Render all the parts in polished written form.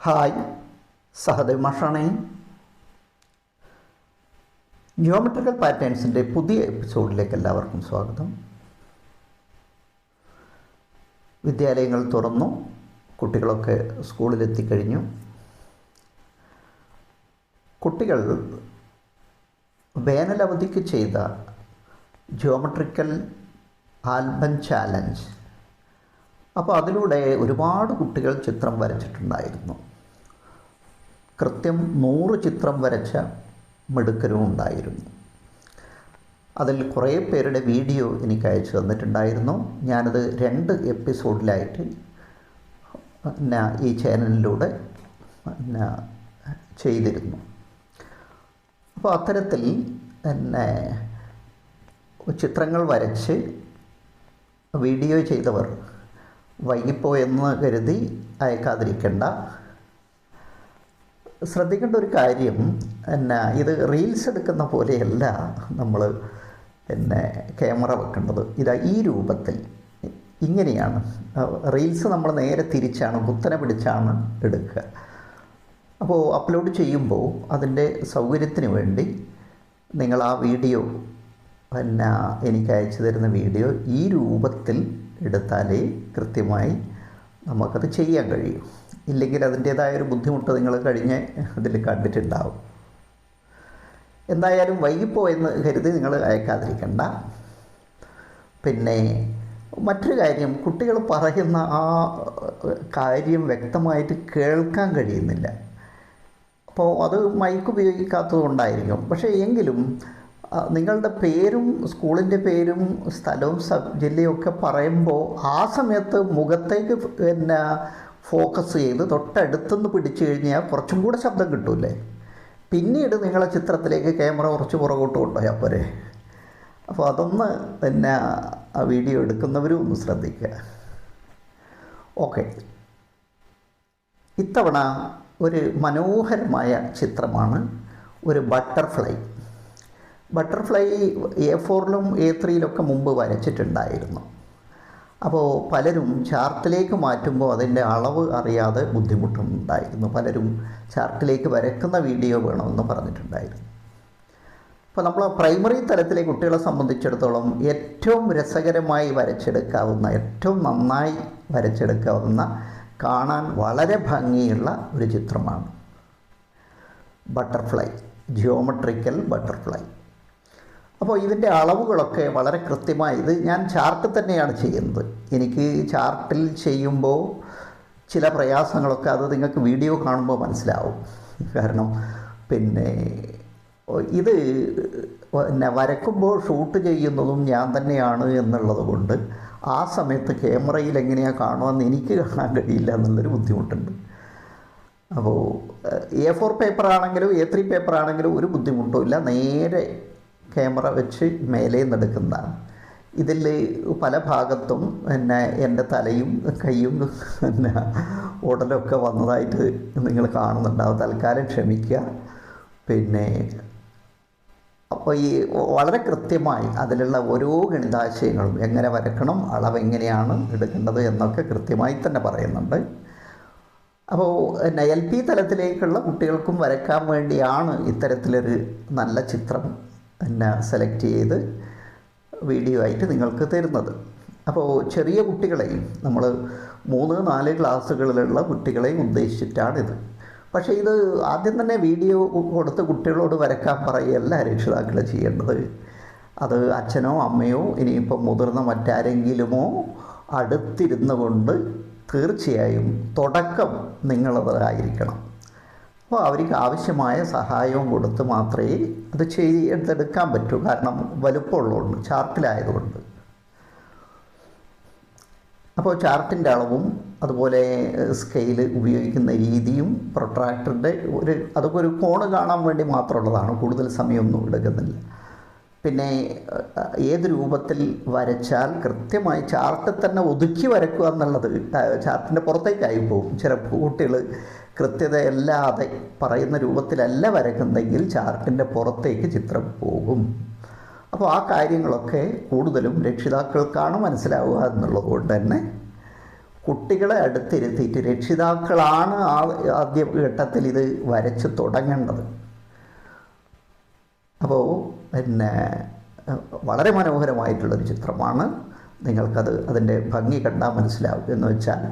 Hi, Sahadev മാഷാണേ. Geometrical പാറ്റേൺസിൻ്റെ പുതിയ എപ്പിസോഡിലേക്ക് എല്ലാവർക്കും സ്വാഗതം. വിദ്യാലയങ്ങൾ തുറന്നു, കുട്ടികളൊക്കെ സ്കൂളിലെത്തിക്കഴിഞ്ഞു. കുട്ടികൾ വേനലവധിക്ക് ചെയ്ത ജിയോമെട്രിക്കൽ ആൽബം ചാലഞ്ച്, അപ്പോൾ അതിലൂടെ ഒരുപാട് കുട്ടികൾ ചിത്രം വരച്ചിട്ടുണ്ടായിരുന്നു. കൃത്യം 100 ചിത്രം വരച്ച മിടുക്കരും ഉണ്ടായിരുന്നു. അതിൽ കുറേ പേരുടെ വീഡിയോ എനിക്ക് അയച്ചു തന്നിട്ടുണ്ടായിരുന്നു. ഞാനത് 2 എപ്പിസോഡിലായിട്ട് ഈ ചാനലിലൂടെ ചെയ്തിരുന്നു. അപ്പോൾ അത്തരത്തിൽ ചിത്രങ്ങൾ വരച്ച് വീഡിയോ ചെയ്തവർ വൈകിപ്പോയെന്ന് കരുതി അയക്കാതിരിക്കേണ്ട. ശ്രദ്ധിക്കേണ്ട ഒരു കാര്യം, ഇത് റീൽസ് എടുക്കുന്ന പോലെയല്ല നമ്മൾ ക്യാമറ വെക്കേണ്ടത്. ഇതാ ഈ രൂപത്തിൽ ഇങ്ങനെയാണ്. റീൽസ് നമ്മൾ നേരെ തിരിച്ചാണ്, കുത്തനെ പിടിച്ചാണ് എടുക്കുക. അപ്പോൾ അപ്ലോഡ് ചെയ്യുമ്പോൾ അതിൻ്റെ സൗകര്യത്തിന് വേണ്ടി നിങ്ങൾ ആ വീഡിയോ എനിക്ക് അയച്ചു തരുന്ന വീഡിയോ ഈ രൂപത്തിൽ എടുത്താലേ കൃത്യമായി നമുക്കത് ചെയ്യാൻ കഴിയും. ഇല്ലെങ്കിൽ അതിൻ്റേതായൊരു ബുദ്ധിമുട്ട് നിങ്ങൾ കഴിഞ്ഞ് അതിൽ കണ്ടിട്ടുണ്ടാവും. എന്തായാലും വൈകിപ്പോയെന്ന് കരുതി നിങ്ങൾ അയക്കാതിരിക്കണ്ട. പിന്നെ മറ്റൊരു കാര്യം, കുട്ടികൾ പറയുന്ന ആ കാര്യം വ്യക്തമായിട്ട് കേൾക്കാൻ കഴിയുന്നില്ല. അപ്പോൾ അത് മൈക്ക് ഉപയോഗിക്കാത്തത് കൊണ്ടായിരിക്കും. പക്ഷേ എങ്കിലും നിങ്ങളുടെ പേരും സ്കൂളിൻ്റെ പേരും സ്ഥലവും ജില്ലയും ഒക്കെ പറയുമ്പോൾ ആ സമയത്ത് മുഖത്തേക്ക് ഫോക്കസ് ചെയ്ത് തൊട്ടടുത്തുനിന്ന് പിടിച്ചു കഴിഞ്ഞാൽ കുറച്ചും കൂടെ ശബ്ദം കിട്ടൂലേ. പിന്നീട് നിങ്ങളെ ചിത്രത്തിലേക്ക് ക്യാമറ കുറച്ച് പുറകോട്ട് കൊണ്ടുപോയാൽ പോരെ. അപ്പോൾ അതൊന്ന് ആ വീഡിയോ എടുക്കുന്നവരും ഒന്ന് ശ്രദ്ധിക്കുക. ഓക്കെ, ഇത്തവണ ഒരു മനോഹരമായ ചിത്രമാണ് ഒരു ബട്ടർഫ്ലൈ. A4-ലും A3-ലൊക്കെ മുമ്പ് വരച്ചിട്ടുണ്ടായിരുന്നു. അപ്പോൾ പലരും ചാർട്ടിലേക്ക് മാറ്റുമ്പോൾ അതിൻ്റെ അളവ് അറിയാതെ ബുദ്ധിമുട്ടുണ്ടായിരുന്നു. പലരും ചാർട്ടിലേക്ക് വരയ്ക്കുന്ന വീഡിയോ വേണമെന്ന് പറഞ്ഞിട്ടുണ്ടായിരുന്നു. അപ്പോൾ നമ്മൾ പ്രൈമറി തലത്തിലെ കുട്ടികളെ സംബന്ധിച്ചിടത്തോളം ഏറ്റവും രസകരമായി വരച്ചെടുക്കാവുന്ന, ഏറ്റവും നന്നായി വരച്ചെടുക്കാവുന്ന, കാണാൻ വളരെ ഭംഗിയുള്ള ഒരു ചിത്രമാണ് ബട്ടർഫ്ലൈ, ജിയോമെട്രിക്കൽ ബട്ടർഫ്ലൈ. അപ്പോൾ ഇതിൻ്റെ അളവുകളൊക്കെ വളരെ കൃത്യമായി, ഇത് ഞാൻ ചാർട്ട് തന്നെയാണ് ചെയ്യുന്നത്. എനിക്ക് ചാർട്ടിൽ ചെയ്യുമ്പോൾ ചില പ്രയാസങ്ങളൊക്കെ അത് നിങ്ങൾക്ക് വീഡിയോ കാണുമ്പോൾ മനസ്സിലാവും. കാരണം ഇത് വരയ്ക്കുമ്പോൾ ഷൂട്ട് ചെയ്യുന്നതും ഞാൻ തന്നെയാണ് എന്നുള്ളത് കൊണ്ട് ആ സമയത്ത് ക്യാമറയിൽ എങ്ങനെയാണ് കാണുമെന്ന് എനിക്ക് കാണാൻ കഴിയില്ല എന്നുള്ളൊരു ബുദ്ധിമുട്ടുണ്ട്. അപ്പോൾ A4 പേപ്പറാണെങ്കിലും A3 പേപ്പറാണെങ്കിലും ഒരു ബുദ്ധിമുട്ടും ഇല്ല. നേരെ ക്യാമറ വെച്ച് മേലെ നിന്നെടുക്കുന്നതാണ്. ഇതിൽ പല ഭാഗത്തും എൻ്റെ തലയും കൈയും ഉടലൊക്കെ വന്നതായിട്ട് നിങ്ങൾ കാണുന്നുണ്ടാവും. തൽക്കാലം ക്ഷമിക്കുക. അപ്പോൾ ഈ വളരെ കൃത്യമായി അതിലുള്ള ഓരോ ഗണിതാശയങ്ങളും എങ്ങനെ വരക്കണം, അളവ് എങ്ങനെയാണ് എടുക്കേണ്ടത് എന്നൊക്കെ കൃത്യമായി തന്നെ പറയുന്നുണ്ട്. അപ്പോൾ LP തലത്തിലേക്കുള്ള കുട്ടികൾക്കും വരയ്ക്കാൻ വേണ്ടിയാണ് ഇത്തരത്തിലൊരു നല്ല ചിത്രം സെലക്ട് ചെയ്ത് വീഡിയോ ആയിട്ട് നിങ്ങൾക്ക് തരുന്നത്. അപ്പോൾ ചെറിയ കുട്ടികളെയും, നമ്മൾ 3-4 ക്ലാസ്സുകളിലുള്ള കുട്ടികളെയും ഉദ്ദേശിച്ചിട്ടാണിത്. പക്ഷേ ഇത് ആദ്യം തന്നെ വീഡിയോ കൊടുത്ത് കുട്ടികളോട് വരയ്ക്കാൻ പറയുകയല്ല രക്ഷിതാക്കൾ ചെയ്യേണ്ടത്. അത് അച്ഛനോ അമ്മയോ ഇനിയിപ്പം മുതിർന്ന മറ്റാരെങ്കിലുമോ അടുത്തിരുന്നു കൊണ്ട് തീർച്ചയായും തുടക്കം നിങ്ങളതായിരിക്കണം. അപ്പോൾ അവർക്ക് ആവശ്യമായ സഹായവും കൊടുത്ത് മാത്രമേ അത് ചെയ്തെടുക്കാൻ പറ്റൂ. കാരണം വലുപ്പമുള്ളതുകൊണ്ട്, ചാർട്ടിലായതുകൊണ്ട്. അപ്പോൾ ചാർട്ടിൻ്റെ അളവും അതുപോലെ സ്കെയിൽ ഉപയോഗിക്കുന്ന രീതിയും പ്രൊട്രാക്ടറിൻ്റെ അതൊക്കെ ഒരു കോണ് കാണാൻ വേണ്ടി മാത്രമുള്ളതാണ്. കൂടുതൽ സമയമൊന്നും എടുക്കുന്നില്ല. പിന്നെ ഏത് രൂപത്തിൽ വരച്ചാൽ കൃത്യമായി ചാർട്ടിൽ തന്നെ ഒതുക്കി വരയ്ക്കുക എന്നുള്ളത് ചാർട്ടിൻ്റെ പുറത്തേക്കായി പോകും. ചില കുട്ടികൾ കൃത്യതയല്ലാതെ പറയുന്ന രൂപത്തിലല്ല വരയ്ക്കുന്നെങ്കിൽ ചാർട്ടിൻ്റെ പുറത്തേക്ക് ചിത്രം പോകും. അപ്പോൾ ആ കാര്യങ്ങളൊക്കെ കൂടുതലും രക്ഷിതാക്കൾക്കാണ് മനസ്സിലാവുക എന്നുള്ളത് കൊണ്ട് തന്നെ കുട്ടികളെ അടുത്തിരുത്തിയിട്ട് രക്ഷിതാക്കളാണ് ആദ്യ ഘട്ടത്തിൽ ഇത് വരച്ച് തുടങ്ങേണ്ടത്. അപ്പോൾ പിന്നെ വളരെ മനോഹരമായിട്ടുള്ളൊരു ചിത്രമാണ്. നിങ്ങൾക്കത് അതിൻ്റെ ഭംഗി കണ്ടാൽ മനസ്സിലാവും. എന്ന് വെച്ചാൽ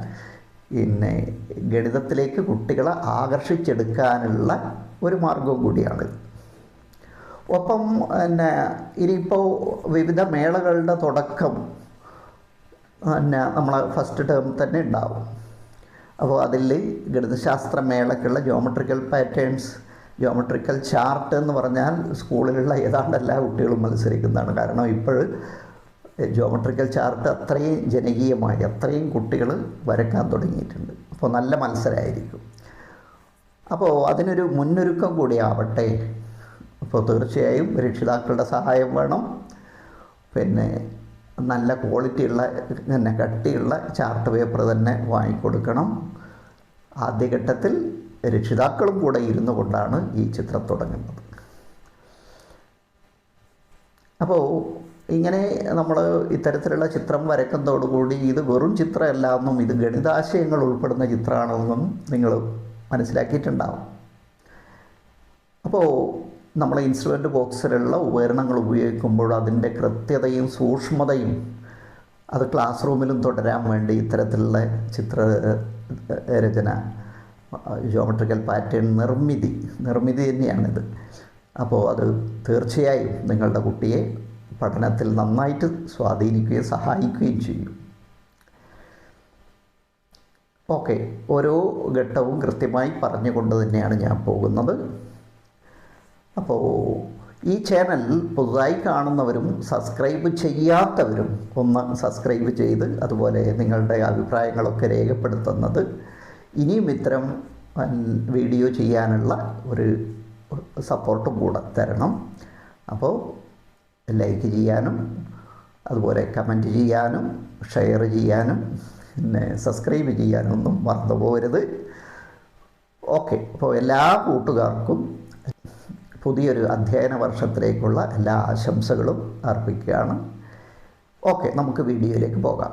പിന്നെ ഗണിതത്തിലേക്ക് കുട്ടികളെ ആകർഷിച്ചെടുക്കാനുള്ള ഒരു മാർഗവും കൂടിയാണ്. ഒപ്പം പിന്നെ ഇനിയിപ്പോൾ വിവിധ മേളകളുടെ തുടക്കം പിന്നെ നമ്മളെ ഫസ്റ്റ് ടേം തന്നെ ഉണ്ടാവും. അപ്പോൾ അതിൽ ഗണിതശാസ്ത്ര മേളയ്ക്കുള്ള ജോമെട്രിക്കൽ പാറ്റേൺസ്, ജോമെട്രിക്കൽ ചാർട്ട് എന്ന് പറഞ്ഞാൽ സ്കൂളിലുള്ള ഏതാണ്ട് എല്ലാ കുട്ടികളും മത്സരിക്കുന്നതാണ്. കാരണം ഇപ്പോൾ ജോമെട്രിക്കൽ ചാർട്ട് അത്രയും ജനകീയമായി, അത്രയും കുട്ടികൾ വരയ്ക്കാൻ തുടങ്ങിയിട്ടുണ്ട്. അപ്പോൾ നല്ല മത്സരമായിരിക്കും. അപ്പോൾ അതിനൊരു മുന്നൊരുക്കം കൂടി ആവട്ടെ. അപ്പോൾ തീർച്ചയായും രക്ഷിതാക്കളുടെ സഹായം വേണം. പിന്നെ നല്ല ക്വാളിറ്റിയുള്ള പിന്നെ കട്ടിയുള്ള ചാർട്ട് പേപ്പർ തന്നെ വാങ്ങിക്കൊടുക്കണം. ആദ്യഘട്ടത്തിൽ രക്ഷിതാക്കളും കൂടെ ഇരുന്നു കൊണ്ടാണ് ഈ ചിത്രം തുടങ്ങുന്നത്. അപ്പോൾ ഇങ്ങനെ നമ്മൾ ഇത്തരത്തിലുള്ള ചിത്രം വരയ്ക്കുന്നതോടുകൂടി ഇത് വെറും ചിത്രമല്ല എന്നും ഇത് ഗണിതാശയങ്ങൾ ഉൾപ്പെടുന്ന ചിത്രമാണെന്നും നിങ്ങൾ മനസ്സിലാക്കിയിട്ടുണ്ടാവും. അപ്പോൾ നമ്മൾ ഇൻസ്ട്രുമെൻ്റ് ബോക്സിലുള്ള ഉപകരണങ്ങൾ ഉപയോഗിക്കുമ്പോൾ അതിൻ്റെ കൃത്യതയും സൂക്ഷ്മതയും അത് ക്ലാസ് റൂമിലും തുടരാൻ വേണ്ടി ഇത്തരത്തിലുള്ള ചിത്രരചന, ജോമെട്രിക്കൽ പാറ്റേൺ നിർമ്മിതി തന്നെയാണിത്. അപ്പോൾ അത് തീർച്ചയായും നിങ്ങളുടെ കുട്ടിയെ പഠനത്തിൽ നന്നായിട്ട് സ്വാധീനിക്കുകയും സഹായിക്കുകയും ചെയ്യും. ഓക്കെ, ഓരോ ഘട്ടവും കൃത്യമായി പറഞ്ഞുകൊണ്ട് തന്നെയാണ് ഞാൻ പോകുന്നത്. അപ്പോൾ ഈ ചാനൽ പുതുതായി കാണുന്നവരും സബ്സ്ക്രൈബ് ചെയ്യാത്തവരും ഒന്ന് സബ്സ്ക്രൈബ് ചെയ്ത് അതുപോലെ നിങ്ങളുടെ അഭിപ്രായങ്ങളൊക്കെ രേഖപ്പെടുത്തുന്നത് ഇനിയും ഇത്തരം വീഡിയോ ചെയ്യാനുള്ള ഒരു സപ്പോർട്ടും കൂടെ തരണം. അപ്പോൾ ലൈക്ക് ചെയ്യാനും അതുപോലെ കമൻറ്റ് ചെയ്യാനും ഷെയർ ചെയ്യാനും പിന്നെ സബ്സ്ക്രൈബ് ചെയ്യാനൊന്നും മറന്നു പോകരുത്. ഓക്കെ, അപ്പോൾ എല്ലാ കൂട്ടുകാർക്കും പുതിയൊരു അധ്യയന വർഷത്തിലേക്കുള്ള എല്ലാ ആശംസകളും അർപ്പിക്കുകയാണ്. ഓക്കെ, നമുക്ക് വീഡിയോയിലേക്ക് പോകാം.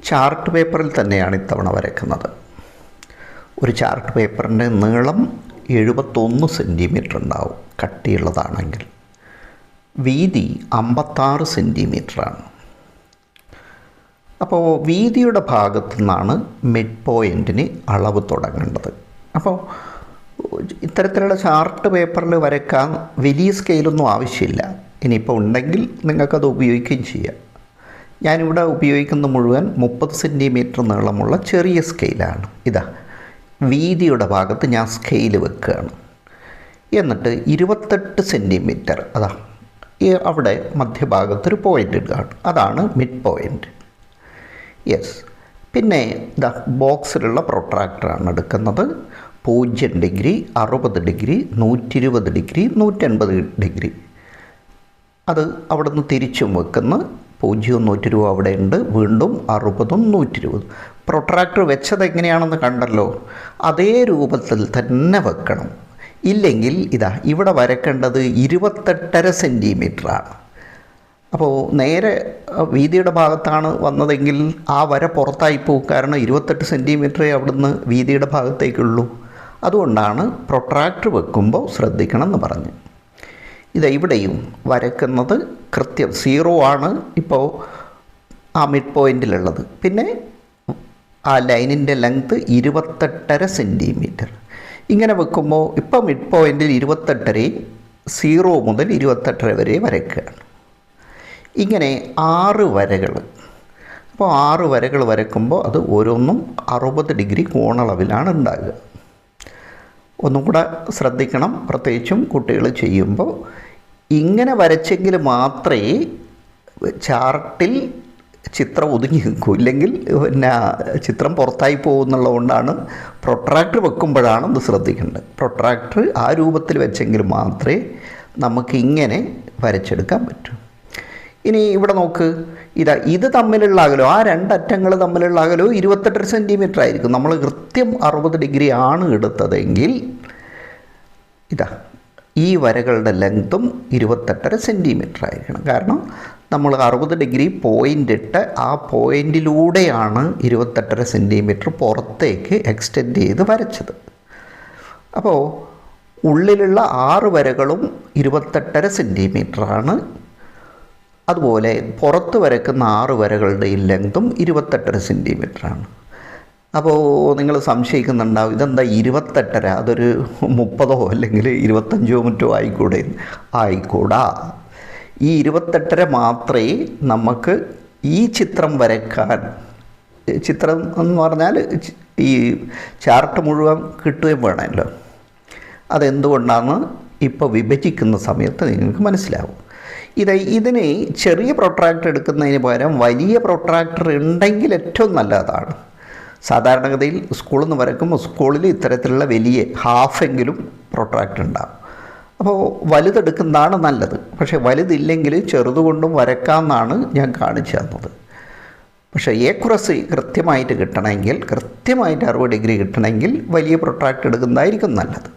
ചാർട്ട് പേപ്പറിൽ തന്നെയാണ് ഇത്തവണ വരയ്ക്കുന്നത്. ഒരു ചാർട്ട് പേപ്പറിൻ്റെ നീളം 71 സെൻറ്റിമീറ്റർ ഉണ്ടാവും കട്ടിയുള്ളതാണെങ്കിൽ. വീതി 56 സെൻറ്റിമീറ്ററാണ്. അപ്പോൾ വീതിയുടെ ഭാഗത്തു നിന്നാണ് മിഡ് പോയിൻറ്റിന് അളവ് തുടങ്ങേണ്ടത്. അപ്പോൾ ഇത്തരത്തിലുള്ള ചാർട്ട് പേപ്പറിൽ വരയ്ക്കാൻ വലിയ സ്കെയിലൊന്നും ആവശ്യമില്ല. ഇനിയിപ്പോൾ ഉണ്ടെങ്കിൽ നിങ്ങൾക്കത് ഉപയോഗിക്കുകയും ചെയ്യാം. ഞാനിവിടെ ഉപയോഗിക്കുന്ന മുഴുവൻ 30 സെൻറ്റിമീറ്റർ നീളമുള്ള ചെറിയ സ്കെയിലാണ്. ഇതാ വീതിയുടെ ഭാഗത്ത് ഞാൻ സ്കെയിൽ വെക്കുകയാണ്. എന്നിട്ട് 28 സെൻറ്റിമീറ്റർ അതാ അവിടെ മധ്യഭാഗത്തൊരു പോയിൻ്റ് ഇടുകയാണ്. അതാണ് മിഡ് പോയിൻ്റ്. യെസ്. പിന്നെ ഇതാ ബോക്സിലുള്ള പ്രൊട്രാക്ടറാണ് എടുക്കുന്നത്. 0 ഡിഗ്രി, 60 ഡിഗ്രി, 120 ഡിഗ്രി, 180 ഡിഗ്രി. അത് അവിടെ നിന്ന് തിരിച്ചും വെക്കുന്ന 0, 120 അവിടെ ഉണ്ട്. വീണ്ടും 60, 120. പ്രൊട്രാക്ടർ വെച്ചത് എങ്ങനെയാണെന്ന് കണ്ടല്ലോ, അതേ രൂപത്തിൽ തന്നെ വെക്കണം. ഇല്ലെങ്കിൽ ഇതാ ഇവിടെ വരയ്ക്കേണ്ടത് 28.5 സെൻറ്റിമീറ്ററാണ്. അപ്പോൾ നേരെ വീതിയുടെ ഭാഗത്താണ് വന്നതെങ്കിൽ ആ വര പുറത്തായി പോകും. കാരണം 28 സെൻറ്റിമീറ്ററേ അവിടുന്ന് വീതിയുടെ ഭാഗത്തേക്കുള്ളൂ. അതുകൊണ്ടാണ് പ്രൊട്രാക്ടർ വെക്കുമ്പോൾ ശ്രദ്ധിക്കണം എന്ന് പറഞ്ഞു. ഇവിടെയും വരയ്ക്കുന്നത് കൃത്യം 0 ആണ് ഇപ്പോൾ ആ മിഡ് പോയിൻറ്റിലുള്ളത്. പിന്നെ ആ ലൈനിൻ്റെ ലെങ്ത്ത് 28.5 സെൻറ്റിമീറ്റർ. ഇങ്ങനെ വെക്കുമ്പോൾ ഇപ്പോൾ മിഡ് പോയിൻറ്റിൽ 28.5, 0 മുതൽ 28.5 വരെ വരയ്ക്കുകയാണ്. ഇങ്ങനെ 6 വരകൾ. അപ്പോൾ 6 വരകൾ വരയ്ക്കുമ്പോൾ അത് ഓരോന്നും 60 ഡിഗ്രി കോണളവിലാണ് ഉണ്ടാകുക. ഒന്നും കൂടെ ശ്രദ്ധിക്കണം, പ്രത്യേകിച്ചും കുട്ടികൾ ചെയ്യുമ്പോൾ. ഇങ്ങനെ വരച്ചെങ്കിൽ മാത്രമേ ചാർട്ടിൽ ചിത്രം ഒതുങ്ങി നിൽക്കൂ. ഇല്ലെങ്കിൽ പിന്നെ ചിത്രം പുറത്തായി പോകുന്നുള്ളതുകൊണ്ടാണ് പ്രൊട്രാക്ടർ വെക്കുമ്പോഴാണ് ഇത് ശ്രദ്ധിക്കേണ്ടത്. പ്രൊട്രാക്ടർ ആ രൂപത്തിൽ വെച്ചെങ്കിൽ മാത്രമേ നമുക്കിങ്ങനെ വരച്ചെടുക്കാൻ പറ്റൂ. ഇനി ഇവിടെ നോക്ക്, ഇത് തമ്മിലുള്ള അകലോ, ആ രണ്ടറ്റങ്ങൾ തമ്മിലുള്ള അകലോ 28 സെൻറ്റിമീറ്റർ ആയിരിക്കും. നമ്മൾ കൃത്യം 60 ഡിഗ്രി ആണ് എടുത്തതെങ്കിൽ ഈ വരകളുടെ ലെങ്ത്തും 28.5 സെൻറ്റിമീറ്റർ ആയിരിക്കണം. കാരണം നമ്മൾ 60 ഡിഗ്രി പോയിൻ്റ് ഇട്ട് ആ പോയിൻറ്റിലൂടെയാണ് 28.5 സെൻറ്റിമീറ്റർ പുറത്തേക്ക് എക്സ്റ്റെൻഡ് ചെയ്ത് വരച്ചത്. അപ്പോൾ ഉള്ളിലുള്ള 6 വരകളും 28.5 സെൻറ്റിമീറ്ററാണ്. അതുപോലെ പുറത്ത് വരയ്ക്കുന്ന 6 വരകളുടെയും ലെങ്തും 28.5 സെൻറ്റിമീറ്ററാണ്. അപ്പോൾ നിങ്ങൾ സംശയിക്കുന്നുണ്ടാവും, ഇതെന്താ 28.5, അതൊരു 30 അല്ലെങ്കിൽ 25 മറ്റോ ആയിക്കൂടെ? ആയിക്കൂടാ. ഈ 28.5 മാത്രമേ നമുക്ക് ഈ ചിത്രം വരയ്ക്കാൻ, ചിത്രം എന്ന് പറഞ്ഞാൽ ഈ ചാർട്ട് മുഴുവൻ കിട്ടുകയും വേണമല്ലോ. അതെന്തുകൊണ്ടാണെന്ന് ഇപ്പോൾ വിഭജിക്കുന്ന സമയത്ത് നിങ്ങൾക്ക് മനസ്സിലാവും. ഇതിന് ചെറിയ പ്രൊട്രാക്ടർ എടുക്കുന്നതിന് പകരം വലിയ പ്രൊട്രാക്ടർ ഉണ്ടെങ്കിൽ ഏറ്റവും നല്ലതാണ്. സാധാരണഗതിയിൽ സ്കൂളിൽ നിന്ന് വരയ്ക്കുമ്പോൾ സ്കൂളിൽ ഇത്തരത്തിലുള്ള വലിയ ഹാഫെങ്കിലും പ്രൊട്രാക്ടർ ഉണ്ടാകും. അപ്പോൾ വലുതെടുക്കുന്നതാണ് നല്ലത്. പക്ഷേ വലുതില്ലെങ്കിൽ ചെറുതുകൊണ്ടും വരയ്ക്കാമെന്നാണ് ഞാൻ കാണിച്ചു തന്നത്. പക്ഷേ ഏക്കുറസി കൃത്യമായിട്ട് കിട്ടണമെങ്കിൽ, കൃത്യമായിട്ട് 60 ഡിഗ്രി കിട്ടണമെങ്കിൽ വലിയ പ്രൊട്രാക്ടർ എടുക്കുന്നതായിരിക്കും നല്ലത്.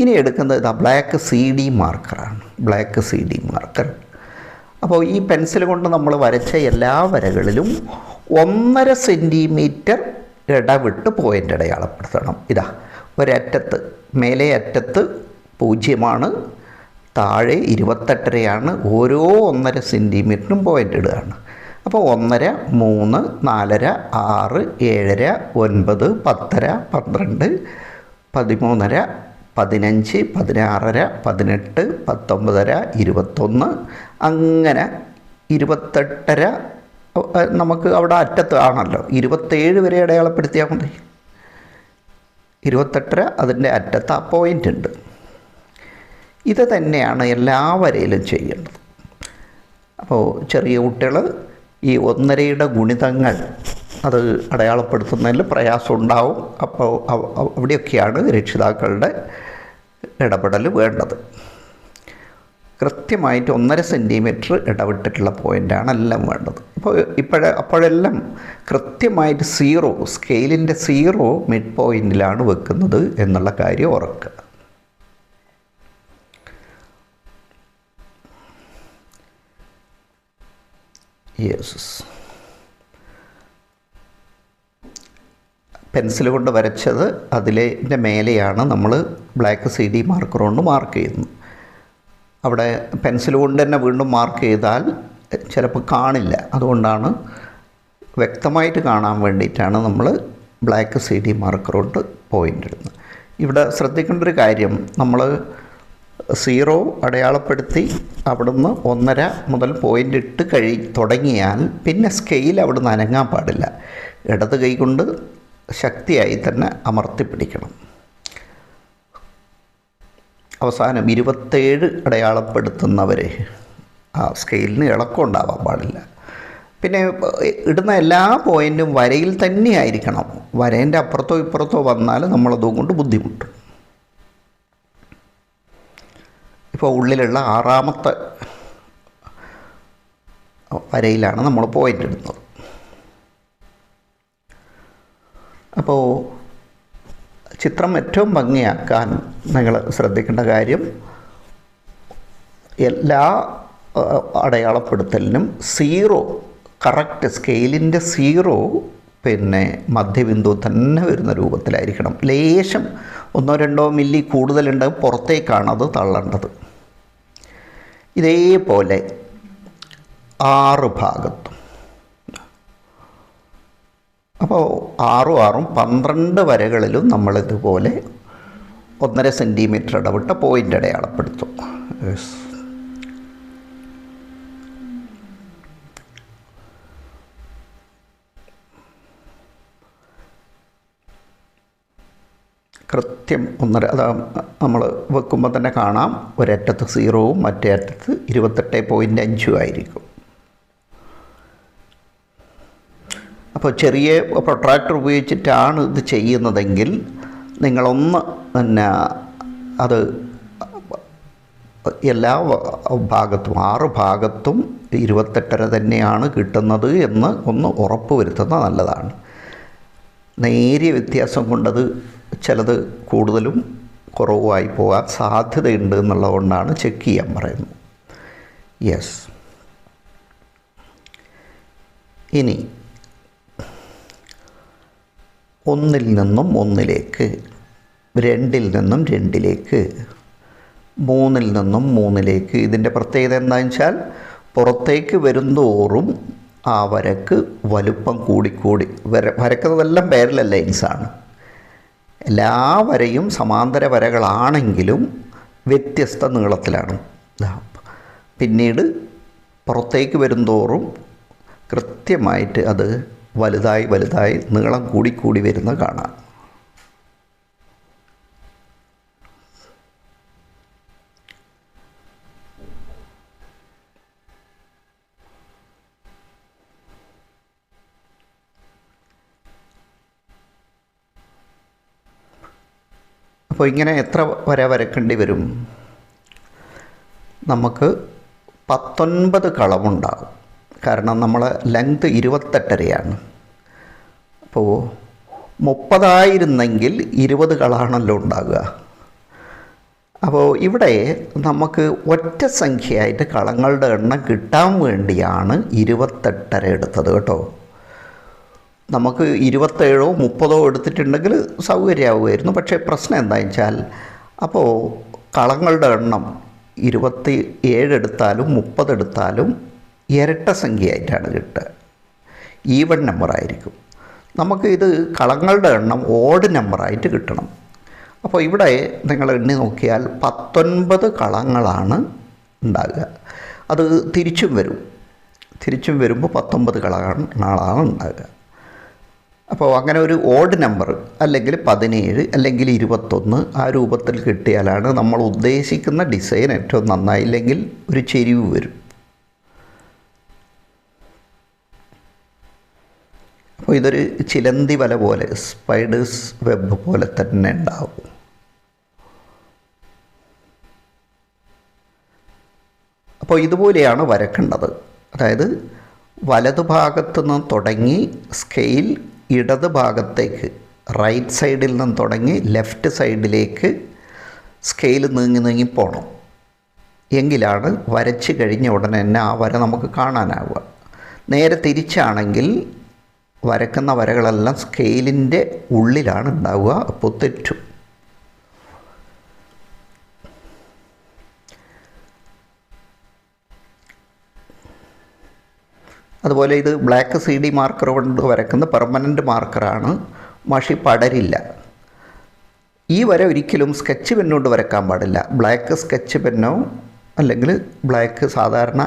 ഇനി എടുക്കുന്നത് ഇതാ ബ്ലാക്ക് CD മാർക്കറാണ്. Black CD marker. അപ്പോൾ ഈ പെൻസിൽ കൊണ്ട് നമ്മൾ വരച്ച എല്ലാ വരകളിലും 1.5 സെൻറ്റിമീറ്റർ ഇടവിട്ട് പോയിൻ്റ് അടയാളപ്പെടുത്തണം. ഇതാ ഒരറ്റത്ത്, മേലെ അറ്റത്ത് 0, താഴെ 28.5 ഓരോ 1.5 സെൻറ്റിമീറ്ററിനും പോയിൻ്റ് ഇടുകയാണ്. അപ്പോൾ 1.5, 3, 4.5, 6, 7.5, 9, 10.5, 12, 13.5, 15, 16.5, 18, 19.5, 21, അങ്ങനെ 28.5 നമുക്ക് അവിടെ അറ്റത്ത് ആണല്ലോ. 27 വരെ അടയാളപ്പെടുത്തിയാൽ മതി. 28.5 അതിൻ്റെ അറ്റത്ത് ആ പോയിൻ്റ് ഉണ്ട്. ഇത് തന്നെയാണ് എല്ലാ വരയിലും ചെയ്യേണ്ടത്. അപ്പോൾ ചെറിയ കുട്ടികൾ ഈ 1.5യുടെ ഗുണിതങ്ങൾ അത് അടയാളപ്പെടുത്തുന്നതിൽ പ്രയാസം ഉണ്ടാവും. അപ്പോൾ അവിടെയൊക്കെയാണ് രക്ഷിതാക്കളുടെ ഇടപെടൽ വേണ്ടത്. കൃത്യമായിട്ട് 1.5 സെൻറ്റിമീറ്റർ ഇടവിട്ടിട്ടുള്ള പോയിൻ്റാണ് എല്ലാം വേണ്ടത്. അപ്പോഴെല്ലാം കൃത്യമായിട്ട് 0, സ്കെയിലിൻ്റെ 0 മിഡ് പോയിൻറ്റിലാണ് വെക്കുന്നത് എന്നുള്ള കാര്യം ഓർക്കുക. യെസ്, പെൻസിൽ കൊണ്ട് വരച്ചത് അതിൻ്റെ മേലെയാണ് നമ്മൾ ബ്ലാക്ക് CD മാർക്കർ കൊണ്ട് മാർക്ക് ചെയ്യുന്നത്. അവിടെ പെൻസിൽ കൊണ്ട് തന്നെ വീണ്ടും മാർക്ക് ചെയ്താൽ ചിലപ്പോൾ കാണില്ല. അതുകൊണ്ടാണ് വ്യക്തമായിട്ട് കാണാൻ വേണ്ടിയിട്ടാണ് നമ്മൾ ബ്ലാക്ക് CD മാർക്കർ കൊണ്ട് പോയിൻ്റ് ഇടുന്നത്. ഇവിടെ ശ്രദ്ധിക്കേണ്ട ഒരു കാര്യം, നമ്മൾ 0 അടയാളപ്പെടുത്തി അവിടുന്ന് 1.5 മുതൽ പോയിൻ്റ് ഇട്ട് തുടങ്ങിയാൽ പിന്നെ സ്കെയിൽ അവിടുന്ന് അനങ്ങാൻ പാടില്ല. ഇടത് കൈ കൊണ്ട് ശക്തിയായി തന്നെ അമർത്തി പിടിക്കണം. അവസാനം 27 അടയാളപ്പെടുത്തുന്നവരെ ആ സ്കെയിലിന് ഇളക്കം ഉണ്ടാവാൻ പാടില്ല. പിന്നെ ഇടുന്ന എല്ലാ പോയിൻറ്റും വരയിൽ തന്നെ ആയിരിക്കണം. വരേൻ്റെ അപ്പുറത്തോ ഇപ്പുറത്തോ വന്നാൽ നമ്മളതും കൊണ്ട് ബുദ്ധിമുട്ടും. ഇപ്പോൾ ഉള്ളിലുള്ള 6ാമത്തെ വരയിലാണ് നമ്മൾ പോയിൻ്റ് ഇടുന്നത്. അപ്പോൾ ചിത്രം ഏറ്റവും ഭംഗിയാക്കാൻ നിങ്ങൾ ശ്രദ്ധിക്കേണ്ട കാര്യം, എല്ലാ അടയാളപ്പെടുത്തലിനും 0 കറക്റ്റ് സ്കെയിലിൻ്റെ 0 പിന്നെ മധ്യബിന്ദു തന്നെ വരുന്ന രൂപത്തിലായിരിക്കണം. ലേശം 1-2 മില്ലി കൂടുതലുണ്ടെങ്കിൽ പുറത്തേക്കാണ് അത് തള്ളേണ്ടത്. ഇതേപോലെ 6 ഭാഗത്തും. അപ്പോൾ 6 12 വരകളിലും നമ്മളിതുപോലെ 1.5 സെൻറ്റിമീറ്റർ ഇടവിട്ട പോയിൻ്റ് അടയാളപ്പെടുത്തും. കൃത്യം 1.5, അത് നമ്മൾ വെക്കുമ്പോൾ തന്നെ കാണാം. ഒരറ്റത്ത് 0-ഉം മറ്റേ അറ്റത്ത് 28.5 ആയിരിക്കും. അപ്പോൾ ചെറിയ പ്രൊട്രാക്ടർ ഉപയോഗിച്ചിട്ടാണ് ഇത് ചെയ്യുന്നതെങ്കിൽ നിങ്ങളൊന്ന് പിന്നെ അത് എല്ലാ ഭാഗത്തും 6 ഭാഗത്തും 28.5 തന്നെയാണ് കിട്ടുന്നത് എന്ന് ഒന്ന് ഉറപ്പ് വരുത്തുന്നത് നല്ലതാണ്. നേരിയ വ്യത്യാസം കൊണ്ടത് ചിലത് കൂടുതലും കുറവുമായി പോകാൻ സാധ്യതയുണ്ട് എന്നുള്ളതുകൊണ്ടാണ് ചെക്ക് ചെയ്യാൻ പറയുന്നത്. യെസ്. ഇനി ഒന്നിൽ നിന്നും ഒന്നിലേക്ക്, രണ്ടിൽ നിന്നും രണ്ടിലേക്ക്, മൂന്നിൽ നിന്നും മൂന്നിലേക്ക്. ഇതിൻ്റെ പ്രത്യേകത എന്താണെന്ന് വെച്ചാൽ പുറത്തേക്ക് വരുന്തോറും ആ വരക്ക് വലുപ്പം കൂടിക്കൂടി വരക്കുന്നതെല്ലാം പാരലൽ ലൈൻസാണ്. എല്ലാ വരയും സമാന്തര വരകളാണെങ്കിലും വ്യത്യസ്ത നീളത്തിലാണ്. പിന്നീട് പുറത്തേക്ക് വരുന്തോറും കൃത്യമായിട്ട് അത് വലുതായി വലുതായി നീളം കൂടിക്കൂടി വരുന്നത് കാണാം. അപ്പോൾ ഇങ്ങനെ എത്ര വര വരക്കേണ്ടി വരും? നമുക്ക് 19 കളവുണ്ടാകും. കാരണം നമ്മളെ ലെങ്ത് 28.5 അപ്പോൾ 30 ആയിരുന്നെങ്കിൽ 20 കളാണല്ലോ ഉണ്ടാകുക. അപ്പോൾ ഇവിടെ നമുക്ക് ഒറ്റ സംഖ്യയായിട്ട് കളങ്ങളുടെ എണ്ണം കിട്ടാൻ വേണ്ടിയാണ് 28.5 എടുത്തത് കേട്ടോ. നമുക്ക് 27 30 എടുത്തിട്ടുണ്ടെങ്കിൽ സൗകര്യമാവുമായിരുന്നു. പക്ഷേ പ്രശ്നം എന്താണെന്ന് വെച്ചാൽ അപ്പോൾ കളങ്ങളുടെ എണ്ണം 27 എടുത്താലും 30 എടുത്താലും ഇരട്ട സംഖ്യയായിട്ടാണ് കിട്ടുക. ഈവൺ നമ്പറായിരിക്കും. നമുക്ക് ഇത് കളങ്ങളുടെ എണ്ണം ഓഡ് നമ്പറായിട്ട് കിട്ടണം. അപ്പോൾ ഇവിടെ നിങ്ങൾ എണ്ണി നോക്കിയാൽ 19 കളങ്ങളാണ് ഉണ്ടാകുക. അത് തിരിച്ചും വരും. തിരിച്ചും വരുമ്പോൾ 19 കളങ്ങളാണ് ഉണ്ടാകുക. അപ്പോൾ അങ്ങനെ ഒരു ഓഡ് നമ്പർ അല്ലെങ്കിൽ 17 അല്ലെങ്കിൽ 21 ആ രൂപത്തിൽ കിട്ടിയാലാണ് നമ്മൾ ഉദ്ദേശിക്കുന്ന ഡിസൈൻ ഏറ്റവും നന്നായില്ലെങ്കിൽ ഒരു ചെരിവ് വരും. അപ്പോൾ ഇതൊരു ചിലന്തി വല പോലെ, സ്പൈഡേഴ്സ് വെബ് പോലെ തന്നെ ഉണ്ടാവും. അപ്പോൾ ഇതുപോലെയാണ് വരക്കേണ്ടത്. അതായത് വലതുഭാഗത്തു നിന്ന് തുടങ്ങി സ്കെയിൽ ഇടത് ഭാഗത്തേക്ക്, റൈറ്റ് സൈഡിൽ നിന്ന് തുടങ്ങി ലെഫ്റ്റ് സൈഡിലേക്ക് സ്കെയിൽ നീങ്ങി പോകണം. എങ്കിലാണ് വരച്ച് കഴിഞ്ഞ ഉടനെ തന്നെ ആ വര നമുക്ക് കാണാനാവുക. നേരെ തിരിച്ചാണെങ്കിൽ വരക്കുന്ന വരകളെല്ലാം സ്കെയിലിൻ്റെ ഉള്ളിലാണ് ഉണ്ടാവുക. അപ്പോൾ തെറ്റും. അതുപോലെ ഇത് ബ്ലാക്ക് CD മാർക്കർ കൊണ്ട് വരക്കുന്ന പെർമനൻ്റ് മാർക്കറാണ്. മഷി പടരില്ല. ഈ വര ഒരിക്കലും സ്കെച്ച് പെന്നുകൊണ്ട് വരക്കാൻ പാടില്ല. ബ്ലാക്ക് സ്കെച്ച് പെന്നോ അല്ലെങ്കിൽ ബ്ലാക്ക് സാധാരണ